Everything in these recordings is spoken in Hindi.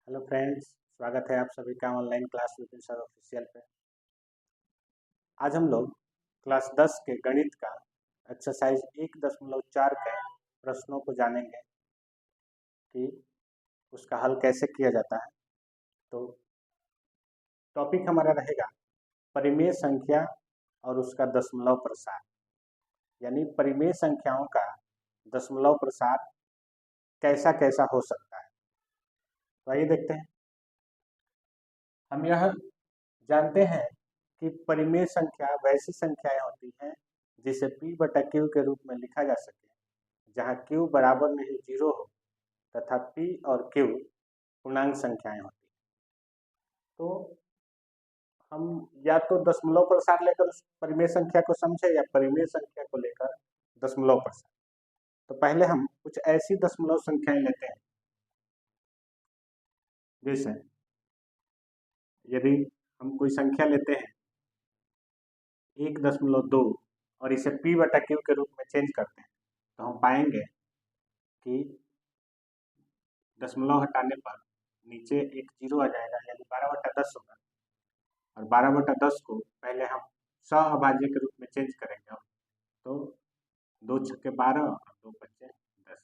हेलो फ्रेंड्स, स्वागत है आप सभी का online class Vipin sir official पे। आज हम लोग क्लास 10 के गणित का एक्सरसाइज 1.4 के प्रश्नों को जानेंगे कि उसका हल कैसे किया जाता है। तो टॉपिक हमारा रहेगा परिमेय संख्या और उसका दशमलव प्रसार, यानी परिमेय संख्याओं का दशमलव प्रसार कैसा कैसा हो सकता है। तो आइए देखते हैं। हम यह जानते हैं कि परिमेय संख्या वैसी संख्याएं होती हैं जिसे p/q के रूप में लिखा जा सके जहां q बराबर नहीं 0 हो तथा p और q पूर्णांक संख्याएं होती हैं। तो हम या तो दशमलव प्रसार लेकर उस परिमेय संख्या को समझे या परिमेय संख्या को लेकर दशमलव प्रसार। तो पहले हम कुछ ऐसी दशमलव संख्याएं लेते हैं, जैसे यदि हम कोई संख्या लेते हैं 1.2 और इसे p/q के रूप में चेंज करते हैं, तो हम पाएंगे कि दशमलव हटाने पर नीचे एक जीरो आ जाएगा, यानी 12/10 होगा। और 12/10 को पहले हम सहअभाज्य के रूप में चेंज करेंगे, तो 2 छक्के 12 और 2 बच्चे 10,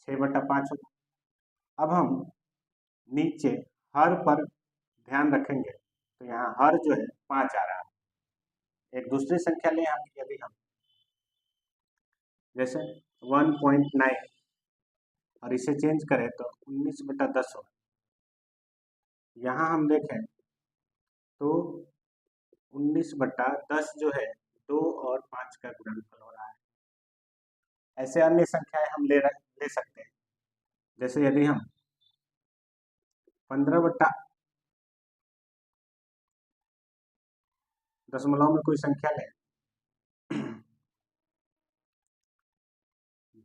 6/5 होगा। अब हम नीचे हर पर ध्यान रखेंगे, तो यहाँ हर जो है 5 आ रहा है। एक दूसरी संख्या लें हम, यदि हम जैसे 1.9 और इसे चेंज करें तो 19/10 होगा। यहाँ हम देखें तो 19/10 जो है 2 और 5 का गुणनफल हो रहा है। ऐसे अन्य संख्याएं हम ले सकते हैं, जैसे यदि हम 15 दशमलव में कोई संख्या लें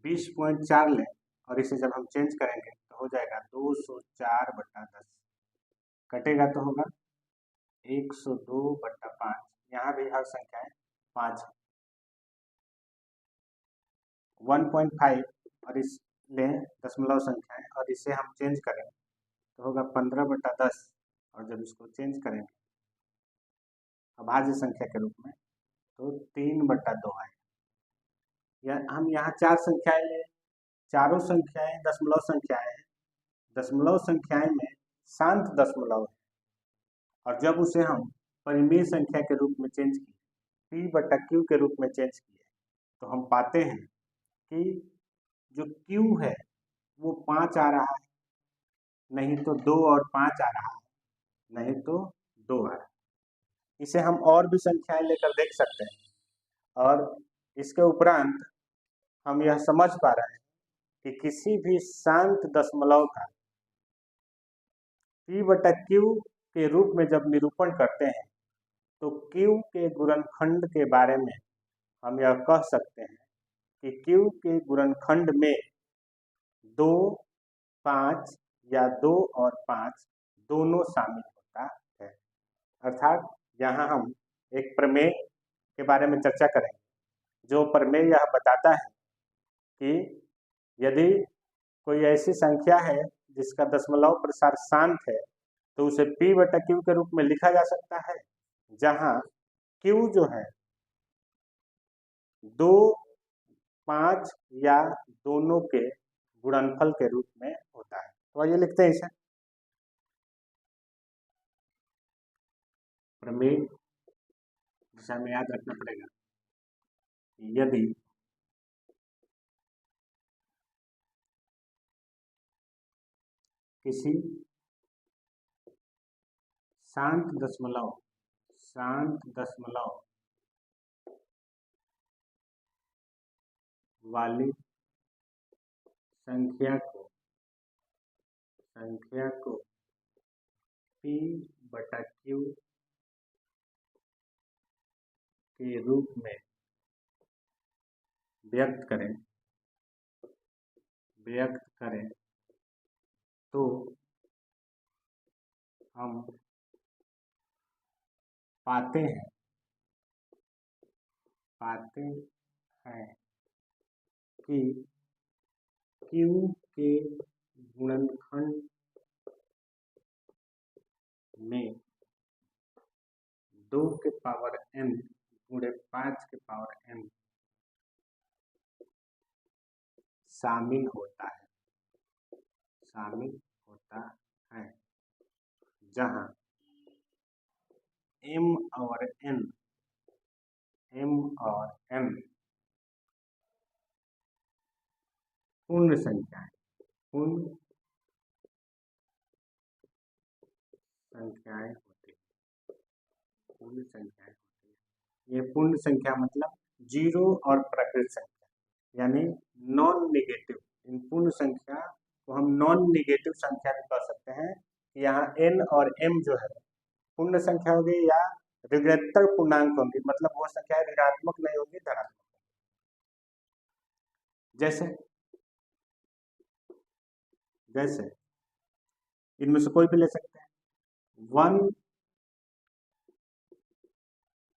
20.4 लें और इसे जब हम चेंज करेंगे तो हो जाएगा 204/10, कटेगा तो होगा 102/5। यहाँ भी हर संख्याएं 5 है। 1.5 और इस लें दशमलव संख्याएं और इसे हम चेंज करें तो होगा 15/10, और जब इसको चेंज करेंगे अभाज्य संख्या के रूप में तो 3/2 आएगा। या हम यहाँ 4 संख्याएं लें, चारों संख्याएं दशमलव संख्याएं हैं। दशमलव संख्याएं में शांत दशमलव है, और जब उसे हम परिमेय संख्या के रूप में चेंज किए, p/q के रूप में चेंज किए, तो हम पाते हैं कि जो q है वो 5 आ रहा है, नहीं तो 2 और 5 आ रहा है, नहीं तो 2 आ रहा है। इसे हम और भी संख्याएं लेकर देख सकते हैं, और इसके उपरांत हम यह समझ पा रहे हैं कि किसी भी शांत दशमलव का p/q के रूप में जब निरूपण करते हैं तो q के गुणनखंड के बारे में हम यह कह सकते हैं कि q के गुणनखंड में 2, 5 या 2 और 5 दोनों शामिल होता है। अर्थात यहाँ हम एक प्रमेय के बारे में चर्चा करेंगे, जो प्रमेय यह बताता है कि यदि कोई ऐसी संख्या है जिसका दशमलव प्रसार शांत है तो उसे p/q के रूप में लिखा जा सकता है, जहां q जो है 2, 5 या दोनों के गुणनफल के रूप में होता है। तो आइए लिखते हैं इसे। प्रमेय दिशा में याद रखना पड़ेगा, यदि किसी शांत दशमलव वाली संख्या को p/q के रूप में व्यक्त करें तो हम पाते हैं कि q के गुणनखंड 2 के पावर n गुणे 5 के पावर m शामिल होता है, जहां m और n पूर्ण संख्याएं होती है। ये पूर्ण संख्या मतलब जीरो और प्राकृत संख्या, यानी नॉन नेगेटिव। इन पूर्ण संख्या को हम नॉन नेगेटिव संख्या भी कह सकते हैं। यहाँ n और m जो है पूर्ण संख्या होगी या ऋणात्मक पूर्णांक होंगी, मतलब वो संख्या ऋणात्मक नहीं होगी, धनात्मक। जैसे इनमें से कोई भी ले सकते हैं।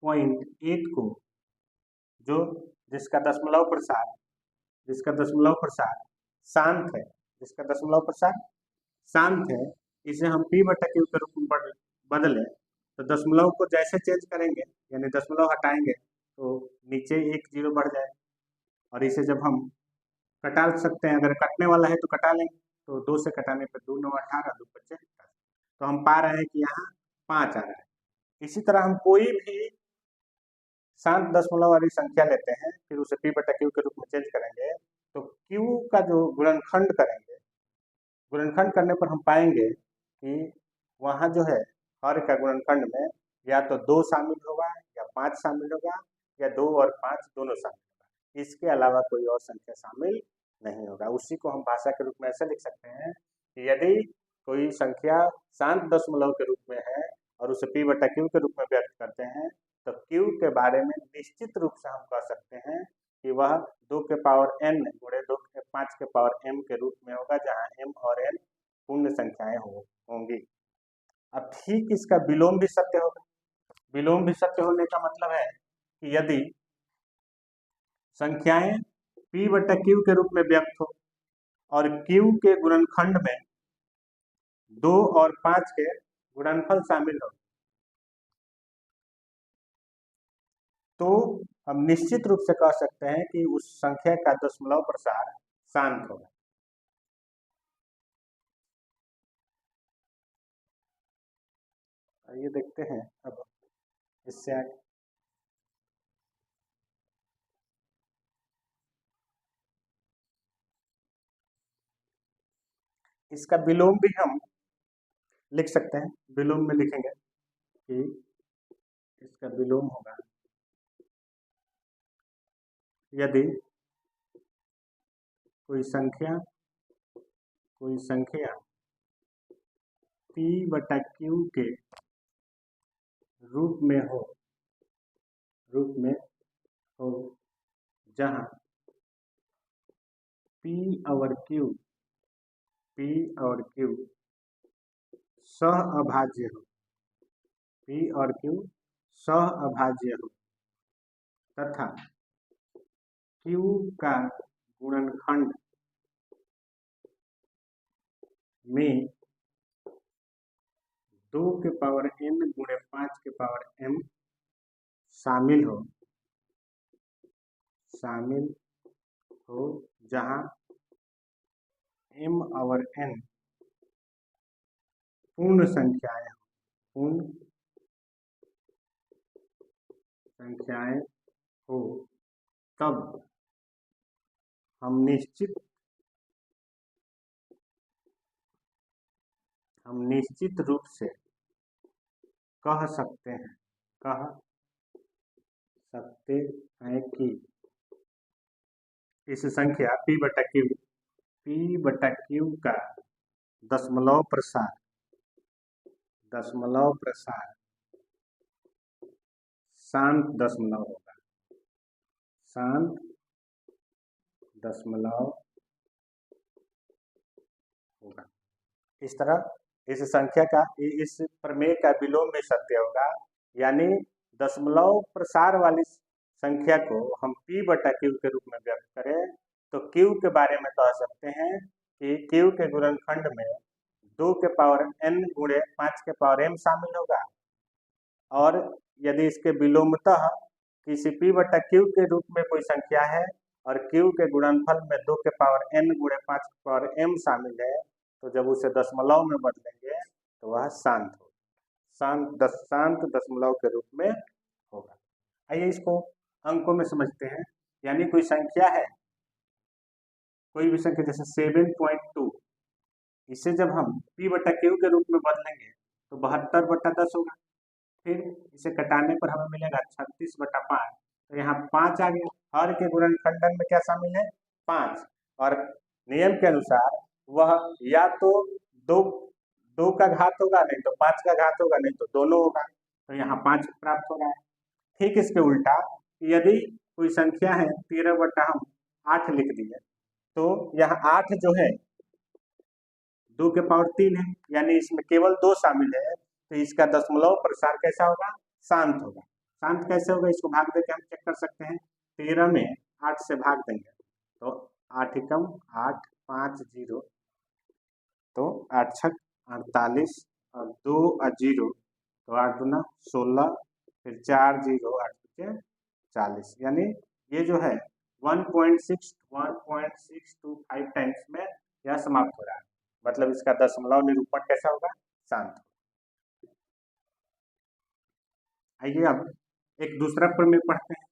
1.8 को जिसका दशमलव प्रसार शांत है, इसे हम p/q के रूप में बदले तो दशमलव को जैसे चेंज करेंगे, यानी दशमलव हटाएंगे तो नीचे 1 0 बढ़ जाए, और इसे जब हम कटा सकते हैं, अगर कटने वाला है तो कटा लेंगे, तो 2 से कटाने पर 2 9 18, 2 25, तो हम पा रहे हैं कि यहाँ 5 आ रहा है। इसी तरह हम कोई भी शांत दशमलव वाली संख्या लेते हैं, फिर उसे p/q के रूप में चेंज करेंगे, तो q का जो गुणनखंड करने पर हम पाएंगे कि वहाँ जो है हर का गुणनखंड में या तो 2 शामिल होगा या 5 शामिल होगा या 2 और 5 दोनों शामिल होगा। इसके अलावा कोई और संख्या शामिल नहीं होगा। उसी को हम भाषा के रूप में ऐसे लिख सकते हैं कि यदि कोई संख्या शांत दशमलव के रूप में है और उसे p/q के रूप में व्यक्त करते हैं, तो q के बारे में निश्चित रूप से हम कह सकते हैं कि वह 2 के पावर n गुणे 2 के 5 के पावर m के रूप में होगा, जहां m और n पूर्ण संख्याएं होंगी। अब ठीक इसका विलोम भी सत्य होगा। विलोम भी सत्य होने का मतलब है कि यदि संख्याएं p/q के रूप में व्यक्त हो और q के गुणनखंड में 2 और 5 के गुणनफल शामिल हो, तो हम निश्चित रूप से कह सकते हैं कि उस संख्या का दशमलव प्रसार शांत होगा। ये देखते हैं अब इससे आगे। इसका विलोम भी हम लिख सकते हैं। विलोम में लिखेंगे कि इसका विलोम होगा यदि कोई संख्या p/q के रूप में हो जहां p और q सहअभाज्य हो तथा q का गुणनखंड में 2 के पावर n गुणे 5 के पावर m शामिल हो, जहां m और n पूर्ण संख्याएं हो, तब हम निश्चित रूप से कह सकते हैं कि इस संख्या p/q का दशमलव प्रसार शांत दशमलव होगा। इस तरह इस संख्या का, इस प्रमेय का विलोम भी सत्य होगा, यानी दशमलव प्रसार वाली संख्या को हम p/q के रूप में व्यक्त करें तो q के बारे में कह सकते हैं कि q के गुणनखंड में 2 के पावर n गुणे 5 के पावर m शामिल होगा, और यदि इसके विलोमतः किसी p बटा q के रूप में कोई संख्या है और q के गुणनफल में 2 के पावर n गुणे 5 के पावर m शामिल है, तो जब उसे दशमलव में बदलेंगे तो वह शांत होगा, शांत दशमलव के रूप में होगा। आइए इसको अंकों में समझते हैं। यानी कोई संख्या है, कोई भी संख्या जैसे 7.2, इसे जब हम p बटा q के रूप में बदलेंगे तो 72 बटा 10 होगा। फिर इसे घटाने पर हमें मिलेगा 36 बटा 5, तो यहाँ 5 आ गया। हर के गुणनखंडन में क्या शामिल है? 5। और नियम के अनुसार वह या तो दो का घात होगा, नहीं तो 5 का घात होगा, नहीं तो दोनों होगा, तो यहाँ 5 प्राप्त हो रहा है। ठीक इसके उल्टा यदि कोई संख्या है 13 बटा हम 8 लिख दिए, तो यहाँ 8 जो है 2 के पावर 3 है, यानी इसमें केवल 2 शामिल है, तो इसका दशमलव प्रसार कैसा होगा? शांत होगा। शांत कैसे होगा? इसको भाग देकर हम चेक कर सकते हैं। 13 में 8 से भाग देंगे तो 8 एकम 8, 5 0, तो 8 छक 48 और 2 और 0, तो 8 दूना 16, फिर 4 0 8 पचे 40, यानी ये जो है 1.625 टाइम्स में यह समाप्त हो रहा है। मतलब इसका दशमलव निरूपण कैसा होगा? शांत। आइए अब एक दूसरा प्रमेय पढ़ते हैं।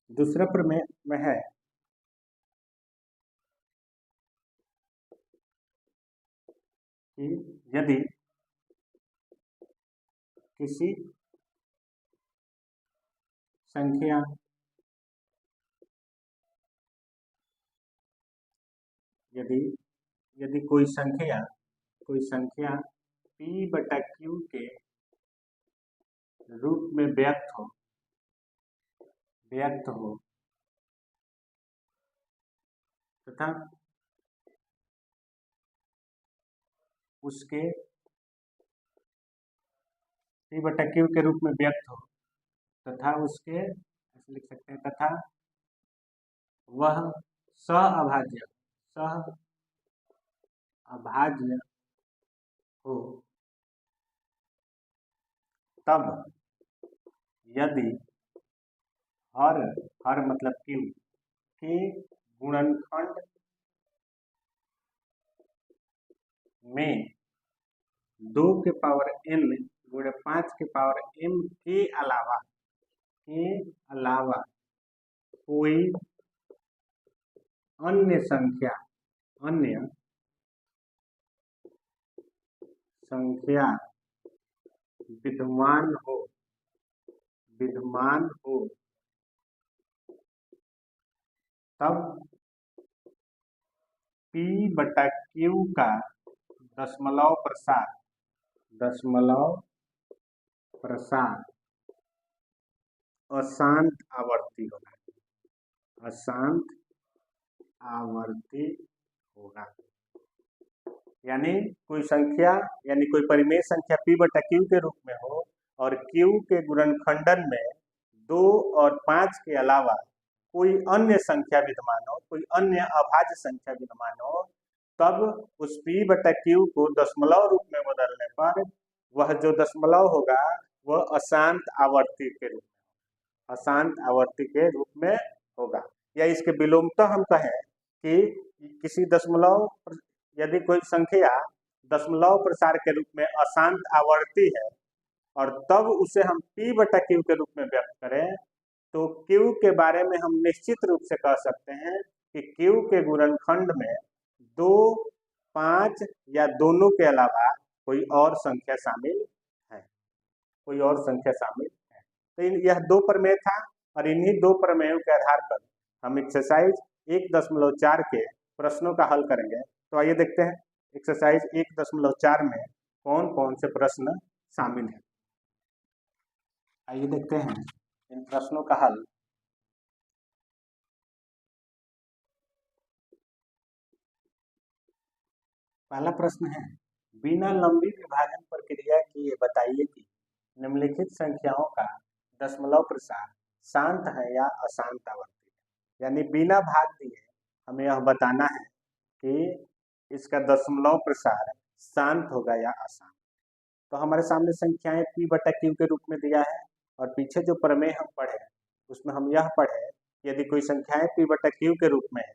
दूसरा प्रमेय में है कि यदि किसी संख्या यदि कोई संख्या p बटा q के रूप में व्यक्त हो तथा उसके p बटा q के रूप में व्यक्त हो तथा उसके ऐसे लिख सकते हैं, तथा वह सह अभाज्य हो, तब यदि हर मतलब q के गुणनखंड में 2 के पावर n गुणे 5 के पावर m के अलावा कोई अन्य संख्या विद्यमान हो तब p बटा q का दशमलव प्रसार अशांत आवर्ती होगा। यानी कोई परिमेय संख्या p बटा q के रूप में हो और q के गुणनखंडन में 2 और 5 के अलावा कोई अन्य संख्या विद्यमान हो, कोई अन्य अभाज्य संख्या विद्यमान हो, तब उस p बटा q को दशमलव रूप में बदलने पर वह जो दशमलव होगा वह अशांत आवर्ती के रूप में होगा। या इसके विलोमतः हम कहें कि किसी यदि कोई संख्या दशमलव प्रसार के रूप में अशांत आवर्ती है और तब उसे हम p बटा q के रूप में व्यक्त करें, तो q के बारे में हम निश्चित रूप से कह सकते हैं कि q के गुणनखंड में 2, 5 या दोनों के अलावा कोई और संख्या शामिल है। तो यह 2 प्रमेय था और इन्हीं 2 प्रमेयों के आधार पर हम एक्सरसाइज 1.4 के प्रश्नों का हल करेंगे। तो आइए देखते हैं एक्सरसाइज 1.4 में कौन कौन से प्रश्न शामिल हैं। आइए देखते हैं इन प्रश्नों का हल। पहला प्रश्न है, बिना लंबी विभाजन प्रक्रिया किए बताइए कि निम्नलिखित संख्याओं का दशमलव प्रसार शांत है या अशांत आवर्ती है। यानी बिना भाग दिए हमें यह बताना है कि इसका दशमलव प्रसार शांत होगा या अशांत। तो हमारे सामने संख्याएं p बटा q के रूप में दिया है और पीछे जो प्रमेय हम पढ़े उसमें हम यह पढ़े यदि कोई संख्याएं p बटा q के रूप में है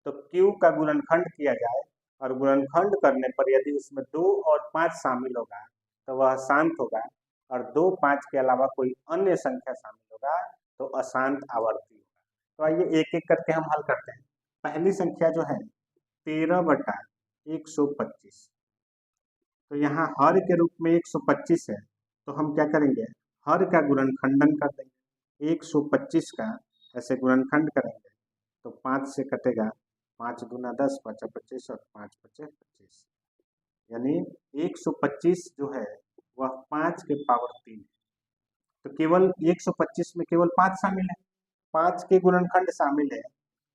तो q का गुणनखंड किया जाए और गुणनखंड करने पर यदि उसमें 2 और 5 शामिल होगा तो वह शांत होगा और 2, 5 के अलावा कोई अन्य संख्या शामिल होगा तो अशांत आवर्ती होगा। तो आइए एक एक करके हम हल करते हैं। पहली संख्या जो है 13 बटा 125, तो यहाँ हर के रूप में 125 है तो हम क्या करेंगे, हर का गुणनखंडन कर देंगे। 125 का ऐसे गुणनखंड करेंगे तो 5 से कटेगा, 5 दूना 10, 5 25 और 5 5 25, यानी 125 जो है वह 5 के पावर 3 है। तो केवल 125 में केवल 5 शामिल है, 5 के गुणनखंड शामिल है,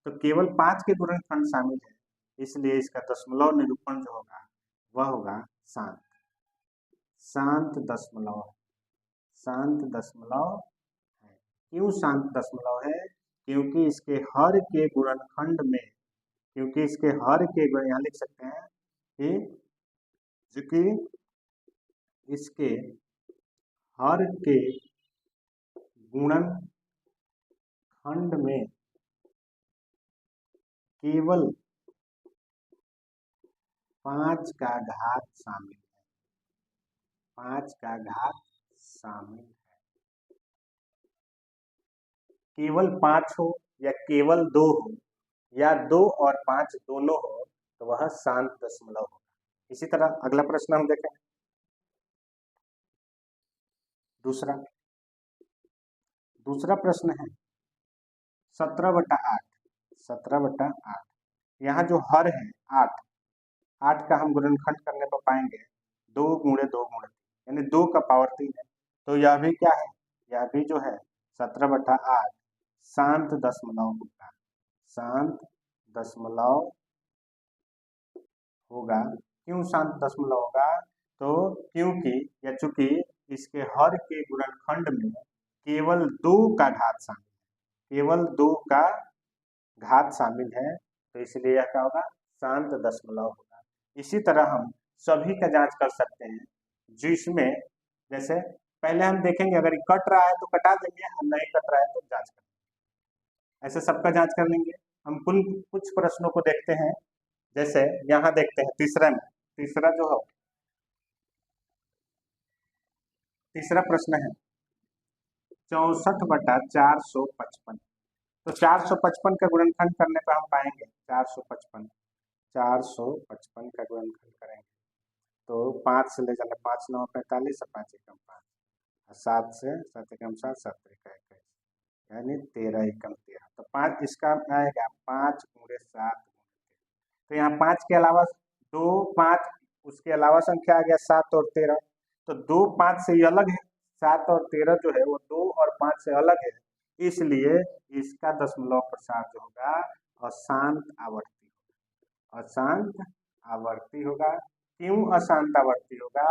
तो केवल 5 के गुणनखंड शामिल है, इसलिए इसका दशमलव निरूपण जो होगा वह होगा शांत। शांत दशमलव, शांत दशमलव है। क्यों शांत दशमलव है? क्योंकि इसके हर के गुणनखंड में, क्योंकि इसके हर के गुण, यहाँ लिख सकते हैं कि चूंकि इसके हर के गुणनखंड में केवल 5 का घात शामिल है, 5 का घात शामिल है। केवल 5 हो या केवल 2 हो या 2 और 5 दोनों हो तो वह शांत दशमलव होगा। इसी तरह अगला प्रश्न हम देखें। दूसरा प्रश्न है 17 बटा 8, 17 बटा 8। यहाँ जो हर है 8, 8 का हम गुणनखंड करने पर पाएंगे 2 गुणे 2 गुणे 3, यानी 2 का पावर 3 है। तो यह भी क्या है, यह भी जो है 17 बटा 8 शांत दशमलव होगा, शांत दशमलव होगा। क्यों शांत दशमलव होगा? तो क्योंकि या चूंकि इसके हर के गुणनखंड में केवल 2 का घात शामिल है, केवल 2 का घात शामिल है, तो इसलिए यह क्या होगा, शांत दशमलव होगा। इसी तरह हम सभी का जांच कर सकते हैं, जिसमें जैसे पहले हम देखेंगे अगर ये कट रहा है तो कटा देंगे और नहीं कट रहा है तो जांच करेंगे, ऐसे सबका जांच कर लेंगे। हम कुछ प्रश्नों को देखते हैं, जैसे यहाँ देखते हैं तीसरा जो है, तीसरा प्रश्न है 64 बटा 455। तो 455 का गुणनखंड करने पर हम पाएंगे 455 का गुणनखंड करेंगे तो 5 से ले जाना, 5 9 45 और 5 एकम 5, 7 से 7 एकम 7, 7 1 21, यानी 13 एकम 13। तो 5 इसका आएगा 5 गुणे 7 तो यहाँ 5 के अलावा 2 5 उसके अलावा संख्या आ गया 7 और 13, तो 2 5 से ये अलग है, 7 और 13 जो है वो 2 और 5 से अलग है, इसलिए इसका दशमलव प्रसार जो होगा अशांत आवर्ती होगा, अशांत आवर्ती होगा। क्यों अशांत आवर्ती होगा?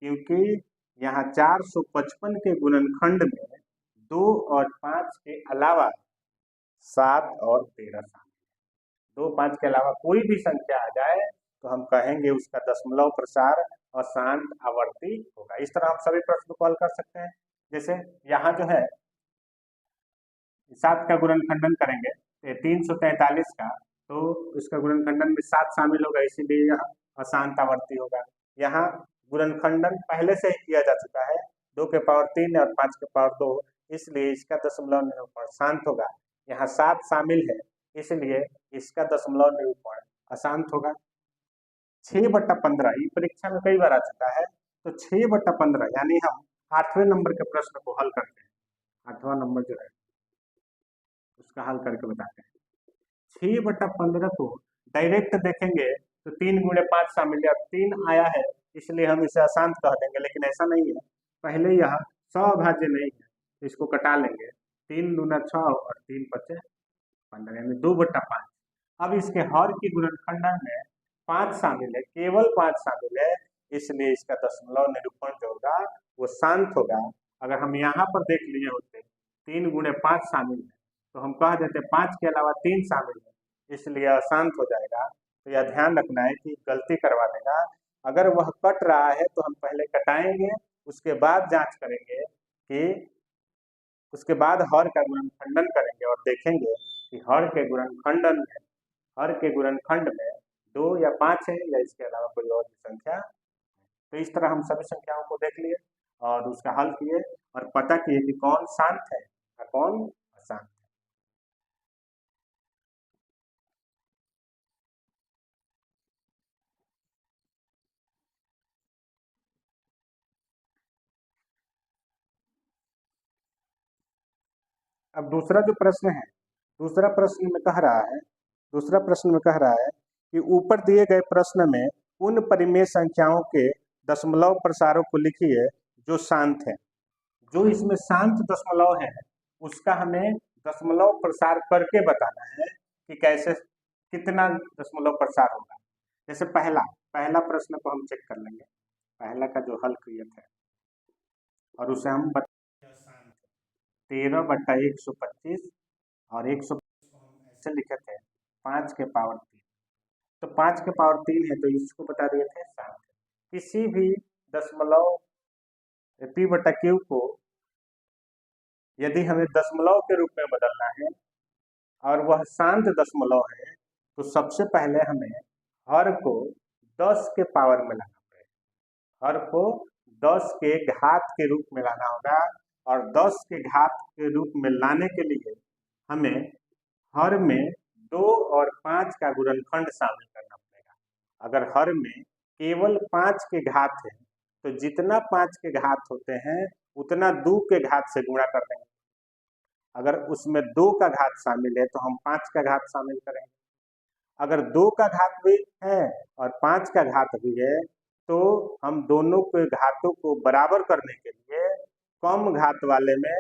क्योंकि यहाँ 455 के गुणनखंड में 2 और 5 के अलावा 7 और 13 शामिल है। 2 5 के अलावा कोई भी संख्या आ जाए तो हम कहेंगे उसका दशमलव प्रसार अशांत आवर्ती होगा। इस तरह हम सभी प्रश्न को हल कर सकते हैं। जैसे यहाँ जो है 7 का गुणनखंडन करेंगे 343 का, तो इसका गुणनखंडन में 7 शामिल होगा, इसीलिए यह अशांत आवर्ती होगा। यहाँ गुणनखंडन पहले से ही किया जा चुका है, 2 के पावर 3 और 5 के पावर 2, इसलिए इसका दशमलव निरूपण शांत होगा। यहाँ 7 शामिल है, इसलिए इसका दशमलव निरूपण अशांत होगा। 6 बटा 15 ये परीक्षा में कई बार आ चुका है, तो 6 बटा 15 यानी हम 8वें नंबर के प्रश्न को हल करते हैं। 8वां नंबर जो है उसका हल करके बताते हैं। 6 बटा 15 को डायरेक्ट देखेंगे तो 3 गुणे 5 शामिल है, 3 आया है इसलिए हम इसे अशांत कह देंगे, लेकिन ऐसा नहीं है, पहले यह सौभाज्य नहीं है, इसको कटा लेंगे, 3 दूना 6 और 3 पचे 15, यानी 2 बटा 5। अब इसके हर की गुणनखंडन में 5 शामिल है, केवल 5 शामिल है, इसलिए इसका दशमलव निरूपण जो होगा वो शांत होगा। अगर हम यहाँ पर देख लिए होते 3 गुणे 5 शामिल है तो हम कह देते 5 के अलावा 3 शामिल है, इसलिए अशांत हो जाएगा। तो यह ध्यान रखना है कि गलती करवा देगा। अगर वह कट रहा है तो हम पहले कटाएंगे, उसके बाद जांच करेंगे कि उसके बाद हर का गुणनखंडन करेंगे और देखेंगे कि हर के गुणनखंडन में, हर के गुणनखंड में 2 या 5 है या इसके अलावा कोई और भी संख्या। तो इस तरह हम सभी संख्याओं को देख लिए और उसका हल किए और पता किए कि कौन शांत है और कौन अशांत है। अब दूसरा जो प्रश्न है, दूसरा प्रश्न में कह रहा है दूसरा प्रश्न में कह रहा है कि ऊपर दिए गए प्रश्न में उन परिमेय संख्याओं के दशमलव प्रसारों को लिखिए जो शांत है। जो इसमें शांत दशमलव है उसका हमें दशमलव प्रसार करके बताना है कि कैसे, कितना दशमलव प्रसार होगा। जैसे पहला पहला प्रश्न को हम चेक कर लेंगे, पहला का जो हल किए थे और उसे हम 13/125 और 125 को हम ऐसे लिखे थे 5 के पावर 3। तो 5 के पावर 3 है तो इसको बता दिए थे शांत। किसी भी दशमलव p/q को यदि हमें दशमलव के रूप में बदलना है और वह शांत दशमलव है तो सबसे पहले हमें हर को 10 के पावर में लाना पड़ेगा। हर को 10 के घात के रूप में लाना होगा और 10 के घात के रूप में लाने के लिए हमें हर में 2 और 5 का गुणनखंड शामिल करना पड़ेगा। अगर हर में केवल 5 के घात है तो जितना 5 के घात होते हैं उतना 2 के घात से गुणा कर देंगे। अगर उसमें 2 का घात शामिल है तो हम 5 का घात शामिल करेंगे। अगर 2 का घात भी है और 5 का घात भी है तो हम दोनों के घातों को बराबर करने के लिए कम घात वाले में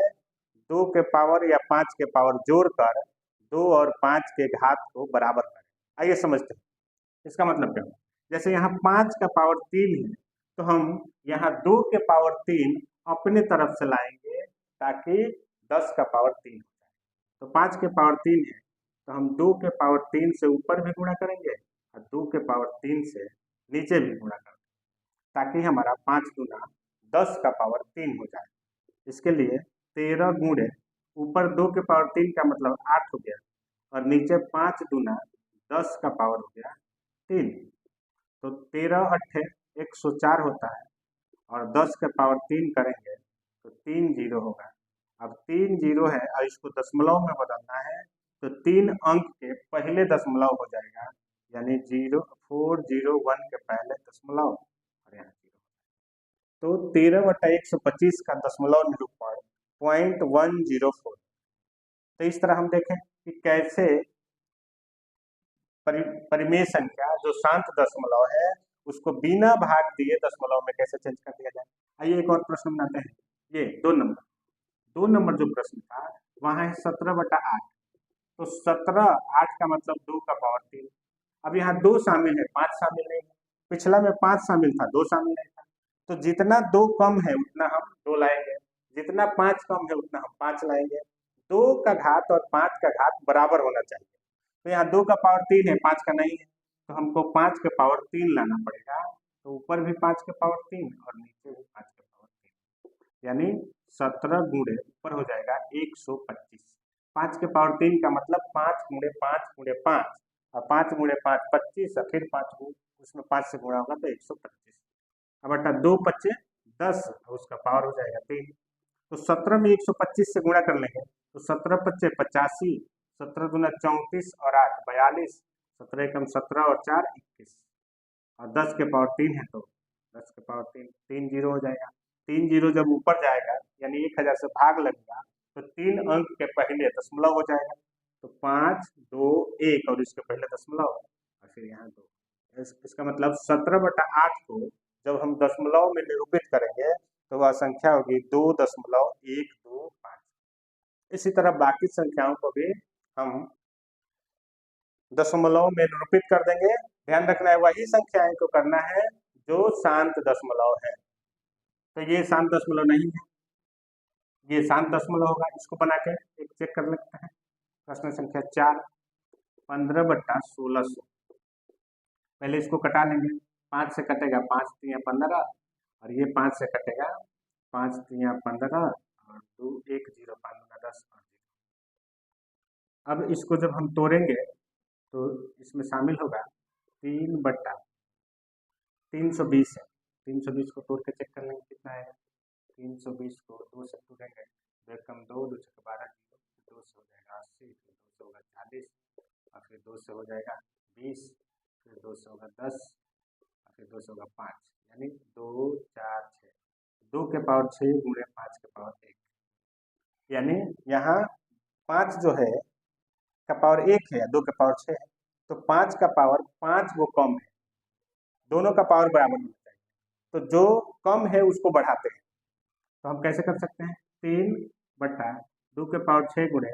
2 के पावर या 5 के पावर जोड़कर 2 और 5 के घात को बराबर करें। आइए समझते हैं इसका मतलब क्या है। जैसे यहाँ 5 का पावर 3 है तो हम यहाँ 2 के पावर 3 अपने तरफ से लाएंगे ताकि 10 का पावर 3 हो जाए। तो 5 के पावर 3 है तो हम 2 के पावर 3 से ऊपर भी गुणा करेंगे और 2 के पावर 3 से नीचे भी गुणा करेंगे ताकि हमारा 5 गुना 10 का पावर 3 हो जाए। इसके लिए 13 गुणे ऊपर 2 के पावर 3 का मतलब 8 हो गया और नीचे 5 गुना 10 का पावर हो गया 3। तो 13 अट्ठे 104 होता है और 10 के पावर 3 करेंगे तो 3 जीरो होगा। अब 3 जीरो है और इसको दशमलव में बदलना है तो 3 अंक के पहले दशमलव हो जाएगा, यानी 401 के पहले दशमलव और यहाँ 0। तो 13/125 का दशमलव निरूपण 0.104। तो इस तरह हम देखें कि कैसे परिमेय संख्या जो शांत दशमलव है उसको बिना भाग दिए दशमलव में कैसे चेंज कर दिया जाए। आइए एक और प्रश्न बनाते हैं। ये 2 नंबर जो प्रश्न था वहां है 17/8। तो 17 8 का मतलब 2 का पावर 3। अब यहाँ 2 शामिल है, 5 शामिल नहीं है। पिछला में 5 शामिल था, 2 शामिल नहीं था। तो जितना 2 कम है उतना हम 2 लाएंगे, जितना 5 कम है उतना हम 5 लाएंगे। 2 का घात और 5 का घात बराबर होना चाहिए। तो यहाँ 2 का पावर 3 है, 5 का नहीं है, तो हमको 5 के पावर 3 लाना पड़ेगा। तो ऊपर भी 5 के पावर 3 और नीचे भी 5 के पावर 3, यानी 17 गुणे ऊपर हो जाएगा 125। 5 के पावर 3 का मतलब 5 गुणे 5 गुणे 5 और 5 गुणे 5 25 और फिर 5 उसमें 5 से गुणा होगा तो 125। अब बटा 2 पच्चे 10 और उसका पावर हो जाएगा 3। तो 17 में 125 से गुणा कर लेंगे तो 17 पच्चे 85, 17 दूना 34 और 8 42, 17 एकम 17 और 4 21 और 10 के पावर 3 है तो 10 के पावर 3 3 जीरो हो जाएगा। 3 जीरो जब ऊपर जाएगा यानी 1000 से भाग लगेगा तो 3 अंक के पहले दशमलव हो जाएगा। तो 5 2 1 और इसके पहले दशमलव और फिर यहाँ 2। इसका मतलब 17/8 को जब हम दशमलव में निरूपित करेंगे तो वह संख्या होगी 2.125। इसी तरह बाकी संख्याओं को भी हम दशमलव में निरूपित कर देंगे। ध्यान रखना है वही संख्याएं को करना है जो शांत दशमलव है। तो ये शांत दशमलव नहीं है, ये शांत दशमलव होगा। इसको बना के एक चेक कर लेते हैं। प्रश्न संख्या 4, 15/1600। पहले इसको कटा लेंगे, 5 से कटेगा 5 3 15 और ये 5 से कटेगा 5 3 15 और 2 1 0 5 10 और 0। अब इसको जब हम तोड़ेंगे तो इसमें शामिल होगा 3/320 है। 320 को तोड़ के चेक कर लेंगे कितना है। 320 को 2 से तोड़ेंगे, 2 कम 2 2 छक 12 2 से हो जाएगा 80, फिर 2 से होगा 40 और फिर 2 से हो जाएगा 20, फिर 2 से होगा 10 और फिर 2 से होगा 5, यानी 2 4 6, 2 के पावर 6 गुणे 5 के पावर 1, यानी यहाँ 5 जो है का पावर 1 है, 2 का पावर 6 है, तो 5 का पावर 5 वो कम है, दोनों का पावर बराबर होना चाहिए, तो जो कम है उसको बढ़ाते हैं। तो हम कैसे कर सकते हैं, 3/2 के पावर 6 गुणे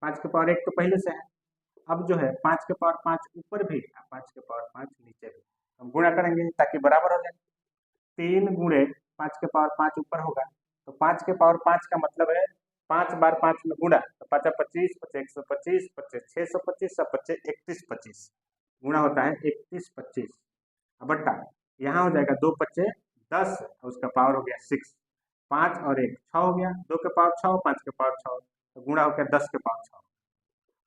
5 के पावर 1 तो पहले से है, अब जो है 5 के पावर 5 ऊपर भी 5 के पावर 5 नीचे भी, हम गुणा करेंगे ताकि बराबर हो जाए। 3 गुणे 5 के पावर 5 ऊपर होगा, तो 5 के पावर 5 का मतलब है 5 बार 5 में गुणा, तो 5 25 25 125 25 625 सब 25 31 25 गुणा होता है 31 25 बट्टा यहाँ हो जाएगा 2 25 10 और उसका पावर हो गया 6, 5 और 1 6 हो गया, 2 के पावर 6 5 के पावर 6 तो गुणा हो गया 10 के पावर 6।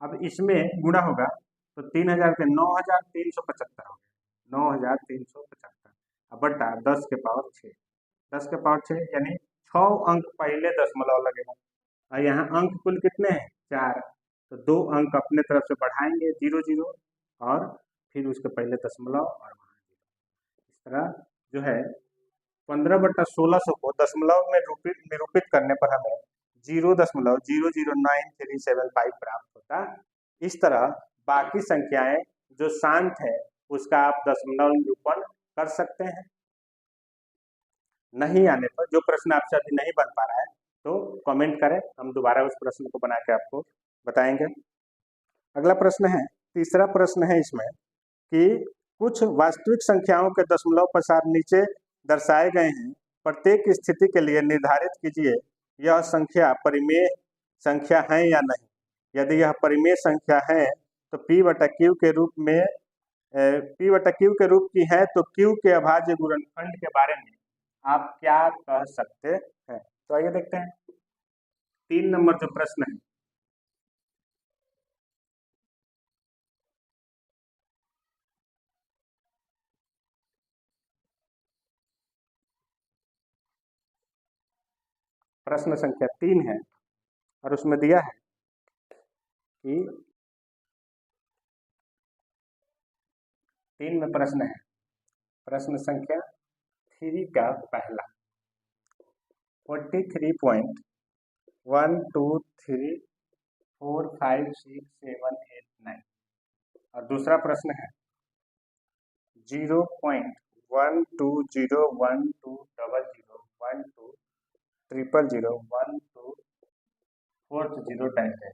अब इसमें गुणा होगा तो 3000 के 9375 हो गया, 9375 बट्टा 10 के पावर 6, 10 के पावर 6 यानी 6 अंक पहले दशमलव लगेगा और यहाँ अंक कुल कितने हैं 4, तो 2 अंक अपने तरफ से बढ़ाएंगे 0 0 और फिर उसके पहले दशमलव और वहाँ 0। इस तरह जो है 15/1600 को दशमलव में निरूपित करने पर हमें 0.009375 प्राप्त होता। इस तरह बाकी संख्याएं जो शांत है उसका आप दशमलव निरूपण कर सकते हैं। नहीं आने पर, जो प्रश्न आपसे अभी नहीं बन पा रहा है तो कमेंट करें, हम दोबारा उस प्रश्न को बना के आपको बताएंगे। अगला प्रश्न है, तीसरा प्रश्न है इसमें कि कुछ वास्तविक संख्याओं के दशमलव प्रसार नीचे दर्शाए गए हैं, प्रत्येक स्थिति के लिए निर्धारित कीजिए यह संख्या परिमेय संख्या है या नहीं। यदि यह परिमेय संख्या है तो P/Q के रूप में P/Q के रूप की है तो Q के अभाज्य गुणनखंड के बारे में आप क्या कह सकते हैं। तो आइए देखते हैं 3 नंबर जो प्रश्न है, प्रश्न संख्या 3 है और उसमें दिया है कि 3 में प्रश्न है, प्रश्न संख्या 3 का पहला 43.123456789 और दूसरा प्रश्न है 0.1201201200001240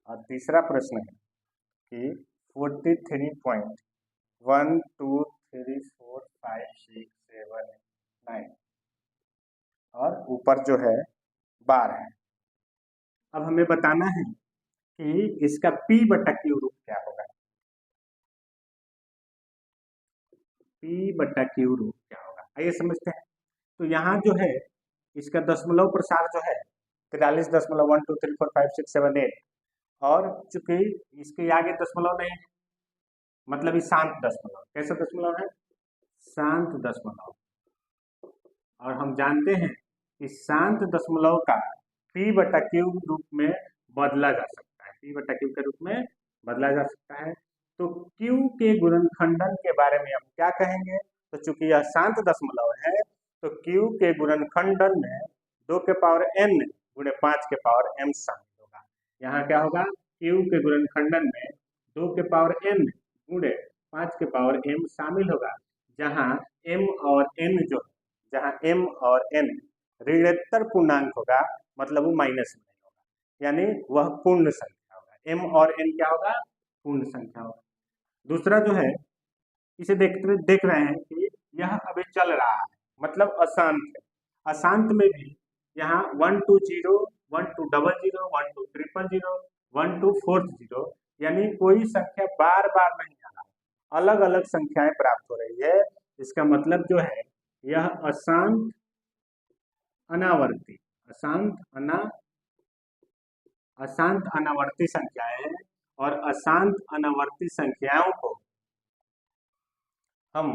और तीसरा प्रश्न है कि 43.123456789 और ऊपर जो है बार है। अब हमें बताना है कि इसका P/Q रूप क्या होगा। P/Q रूप क्या होगा, आइए समझते हैं। तो यहाँ जो है इसका दशमलव प्रसार जो है 43.123456789 और चूंकि इसके आगे दशमलव नहीं है मतलब ये शांत दशमलव, कैसा दशमलव है, शांत दशमलव, और हम जानते हैं कि शांत दशमलव का P/Q रूप में बदला जा सकता है, P/Q के रूप में बदला जा सकता है। तो Q के गुणनखंडन के बारे में हम क्या कहेंगे, तो चूंकि यह शांत दशमलव है तो Q के गुणनखंडन में 2 के पावर n गुणे 5 के पावर m शामिल होगा। यहाँ क्या होगा, Q के गुणनखंडन में 2 के पावर n गुणे 5 के पावर m शामिल होगा, जहाँ m और n जो जहाँ m और n ऋणोत्तर पूर्णांक होगा, मतलब वो माइनस में नहीं होगा, यानी वह पूर्ण संख्या होगा। m और n क्या होगा, पूर्ण संख्या होगा। दूसरा जो है इसे देख रहे हैं कि यह अभी चल रहा है, मतलब अशांत है। अशांत में भी यहाँ 1 2 0 1 2 00 1 2 0 0 1 to 4th जीरो, यानी कोई संख्या बार बार नहीं आ रहा, अलग अलग संख्याएं प्राप्त हो रही है। इसका मतलब जो है यह अशांत अनावर्ती, अशांत अनावर्ती संख्याएं हैं। और अशांत अनावर्ती संख्याओं को हम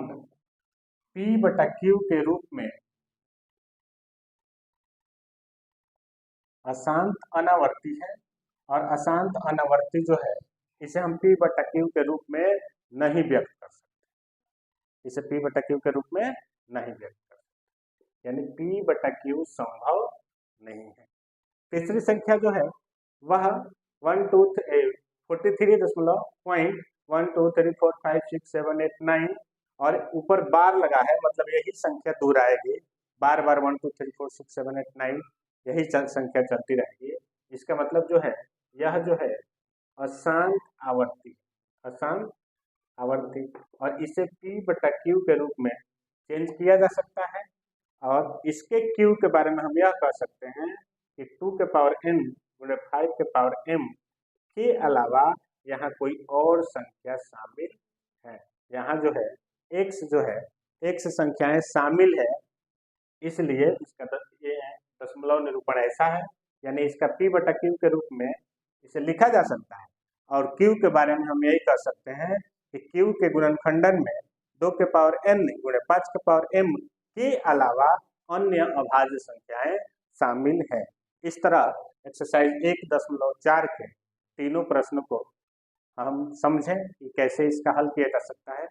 P/Q के रूप में, अशांत अनावर्ती है और अशांत अनावर्ती जो है इसे हम P/Q के रूप में नहीं व्यक्त कर सकते, इसे P/Q के रूप में नहीं व्यक्त कर सकते, यानी P/Q संभव नहीं है। तीसरी संख्या जो है वह 43.123456789 और ऊपर बार लगा है, मतलब यही संख्या दूर आएगी, बार बार 1234678 यही संख्या चलती रहेगी। इसका मतलब जो है यह जो है अशांत आवर्ती, अशांत आवर्ती, और इसे P/Q के रूप में चेंज किया जा सकता है। और इसके Q के बारे में हम यह कह सकते हैं कि 2 के पावर n गुणे 5 के पावर m के अलावा यहाँ कोई और संख्या शामिल है। यहाँ जो है x जो है x संख्याएं शामिल है, इसलिए इसका ये दशमलव निरूपण ऐसा है, यानी इसका P/Q के रूप में इसे लिखा जा सकता है। और Q के बारे में हम यही कह सकते हैं कि Q के गुणनखंडन में 2 के पावर n गुणे 5 के पावर m के अलावा अन्य अभाज्य संख्याएं शामिल है। इस तरह एक्सरसाइज 1.4 के तीनों प्रश्न को हम समझें कि कैसे इसका हल किया जा सकता है।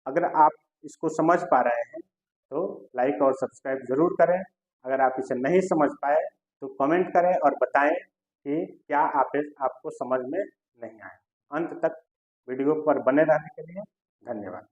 अगर आप इसको समझ पा रहे हैं तो लाइक और सब्सक्राइब जरूर करें। अगर आप इसे नहीं समझ पाए तो कमेंट करें और बताएं कि क्या आपको समझ में नहीं आया। अंत तक वीडियो पर बने रहने के लिए धन्यवाद।